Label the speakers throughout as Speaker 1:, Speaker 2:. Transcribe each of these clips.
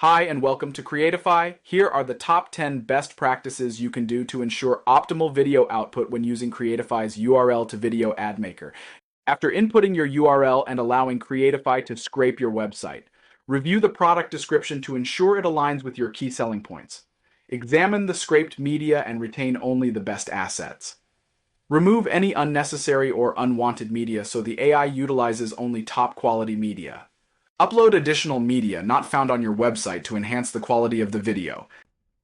Speaker 1: Hi and welcome to Creatify. Here are the top 10 best practices you can do to ensure optimal video output when using Creatify's URL to video ad maker. After inputting your URL and allowing Creatify to scrape your website, review the product description to ensure it aligns with your key selling points. Examine the scraped media and retain only the best assets. Remove any unnecessary or unwanted media so the AI utilizes only top quality media. Upload additional media not found on your website to enhance the quality of the video.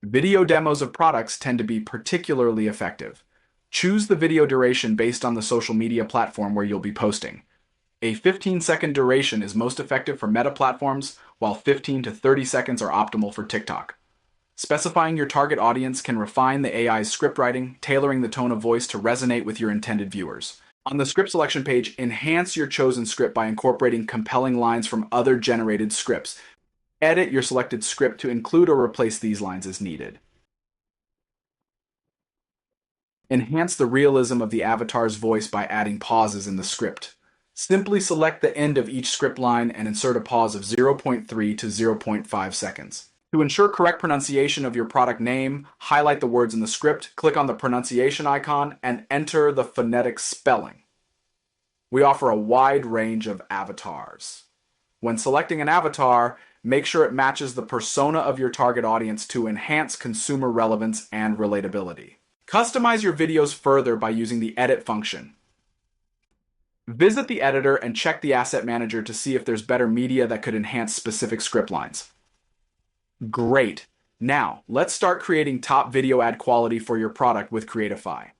Speaker 1: Video demos of products tend to be particularly effective. Choose the video duration based on the social media platform where you'll be posting. A 15-second duration is most effective for Meta platforms, while 15 to 30 seconds are optimal for TikTok. Specifying your target audience can refine the AI's script writing, tailoring the tone of voice to resonate with your intended viewers. On the script selection page, enhance your chosen script by incorporating compelling lines from other generated scripts. Edit your selected script to include or replace these lines as needed. Enhance the realism of the avatar's voice by adding pauses in the script. Simply select the end of each script line and insert a pause of 0.3 to 0.5 seconds. To ensure correct pronunciation of your product name, highlight the words in the script, click on the pronunciation icon, and enter the phonetic spelling. We offer a wide range of avatars. When selecting an avatar, make sure it matches the persona of your target audience to enhance consumer relevance and relatability. Customize your videos further by using the Edit function. Visit the editor and check the Asset Manager to see if there's better media that could enhance specific script lines. Great! Now, let's start creating top video ad quality for your product with Creatify.